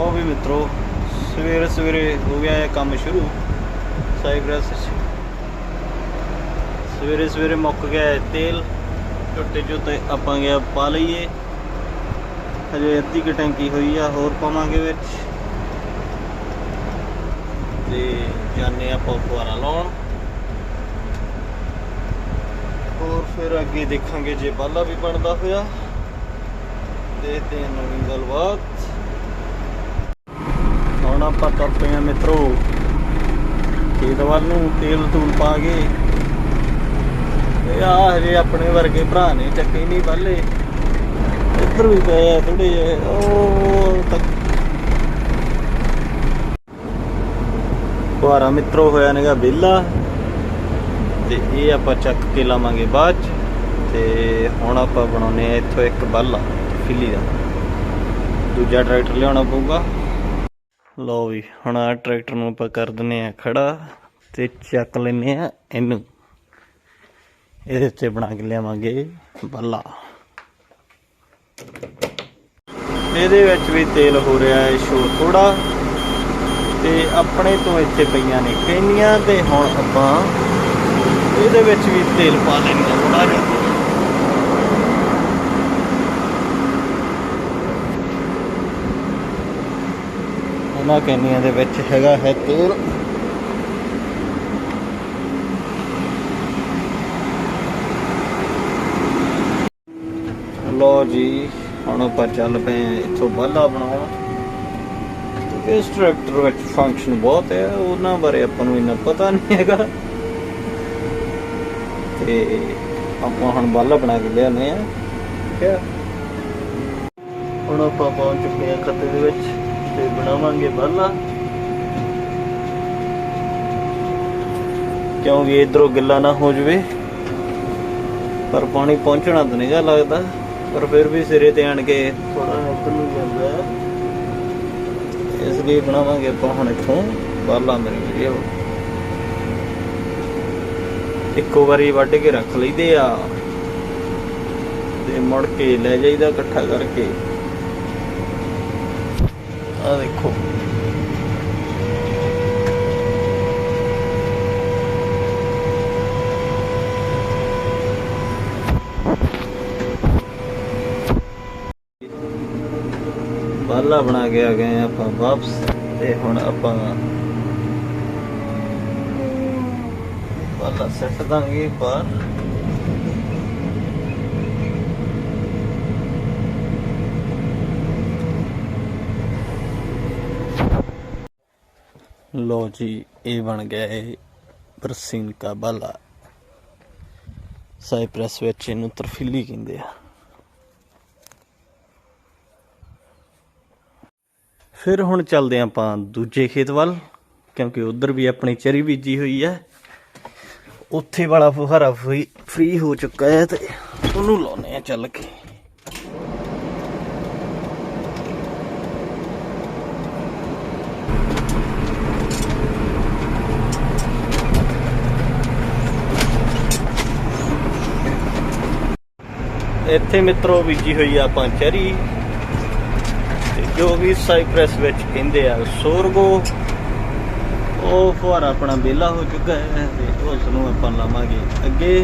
लो भी मित्रों सवेरे सवेरे हो गया है काम शुरू। साइप्रस सवेरे सवेरे मुक गया है तेल। झोटे झोटे आपां गया पा लईए। हजे अद्धी की टैंकी हुई आ, होर पावांगे विच ते जाने आपां फुहारा लाउण। और फिर अगे देखांगे जे बाला भी बनता होया। देखते हैं नवीं गलबात। हुण आपां तुर पे हैं मित्रों खेत वाल नूं तेल तूल पा के। हजे अपने वर्गे भरा ने चक्के नहीं बाले। इधर भी पे थोड़े जे तक फुहारा मित्रों होया नेगा बेला ते ये आपां चक के लावांगे बाद ते हुण आपां बनाउने आ इत्थों एक बाला फिली का। दूजा ट्रैक्टर लियाना पऊगा। लो भी हुण आ ट्रैक्टर नूं आपां कर दिंदे आ खड़ा ते चक लैने आ इनू। इहदे उत्ते बना के लियावांगे बाला। इहदे विच भी तेल हो रहा है शो थोड़ा ते अपने तो इत्थे पईयां ने कैनियां ते हुण आपां इहदे विच भी तेल पा लैंदे आ थोड़ा जिहा। इन्हां कैनियां दे विच हैगा है तेल। लो जी हुण आपां चल पे इत्थों बाला बनाउण। इस ट्रैक्टर विच फंक्शन बहुत है, उन्हां बारे आपां नूं इन्ना पता नहीं हैगा ते आपां हुण बाला बना के लिआने आ। ठीक है हुण आपां पहुंच चुके हैं खत्ते दे विच ते बनावांगे बाला। क्योंकि इधरों गिला ना हो जाए। पर पानी पहुंचना तो नहीं लगता, पर फिर भी सिरे ते आण के थोड़ा इधर नूं जांदा है, इसलिए बनावांगे आपां हुण इत्थों बाला। मेरे वीडियो इक्को बारी वड्ढ के रख लईदे आ ते मुड़ के ले जाईदा इकट्ठा करके। आ देखो बाला बना के आ गए आपां वापस ते हुण आपां बाला सट दांगे बाहर। लो जी ये बन गया है बरसीन का बाला। साइप्रस विच इहनूं तरफीली कहंदे आ। फिर हुण चलदे आपां दूजे खेत वाल, क्योंकि उधर भी अपनी चरी बीजी हुई है। उत्थे वाला फुहारा फ्री हो चुका है तो उन्होंने लाने चल के। इत्थे मित्रों बीजी हुई आपां चरी, जो भी साइप्रस विच कहंदे आ सोरगो। वो फुहारा अपना बेला हो चुका है तो उसनूं आपां लावांगे अगे।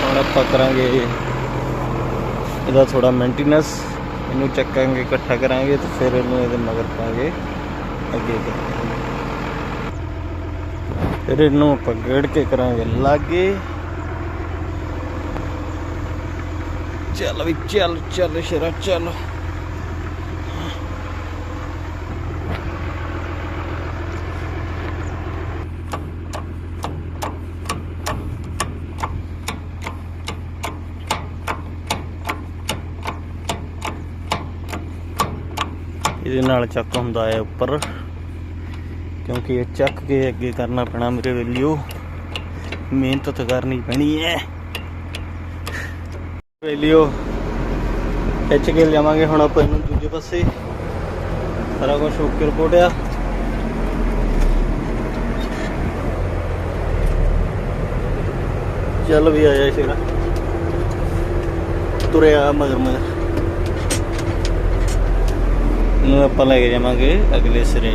हुण आपां करांगे इहदा थोड़ा मेंटेनेंस। इनू चकांगे इकट्ठा करांगे तो फिर इनू इहदे मगर पांगे अगे करांगे। फिर इनू आपां गेड़ के करांगे लागे। चल भी चल चल शेरा चल। ये नाल चक हुंदा है उपर, क्योंकि ये चक के अगे करना पैना मेरे वेलियो। मेहनत तो करनी पैनी है वेलियो। खिच के लियावांगे हुण आपां इहनूं दूजे पासे। सारा कुछ ओके रिपोर्ट आ। चल भी आया शेरा तुरे आ मगर मगर आप लेके जावे अगले सिरे।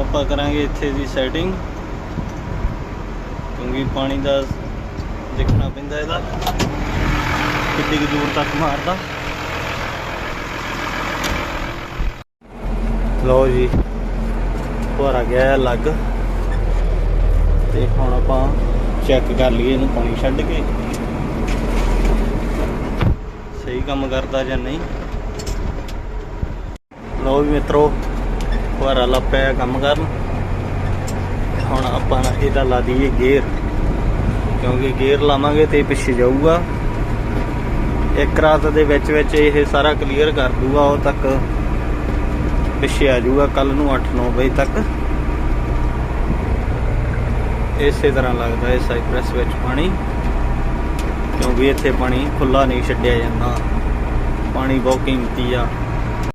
ਆਪਾਂ ਕਰਾਂਗੇ ਇੱਥੇ ਦੀ ਸੈਟਿੰਗ ਕਿਉਂਕਿ ਪਾਣੀ ਦਾ ਦੇਖਣਾ ਪੈਂਦਾ ਇਹਦਾ ਕਿੰਨੀ ਕੁ ਦੂਰ ਤੱਕ ਮਾਰਦਾ। ਲਓ ਜੀ ਭਰ ਆ ਗਿਆ ਲੱਗ ਤੇ ਹੁਣ ਆਪਾਂ ਚੈੱਕ ਕਰ ਲਈਏ ਇਹਨੂੰ ਪਾਣੀ ਛੱਡ ਕੇ ਸਹੀ ਕੰਮ ਕਰਦਾ ਜਾਂ ਨਹੀਂ। ਲਓ ਵੀ ਮਿੱਤਰੋ फुहारा ला पिया काम कर। हुण आपां इहदा ला दईए गेयर क्योंकि गेयर लावांगे तो पिछे जाऊगा। एक रात दे विच विच इह सारा क्लीयर कर दूगा उह तक पिछे आ जाऊगा कल नूं 8-9 बजे तक। इस तरह लगता है साइप्रस विच पानी क्योंकि इत्थे पानी खुला नहीं छड्डिया जांदा। पानी बहुत कीमती आ।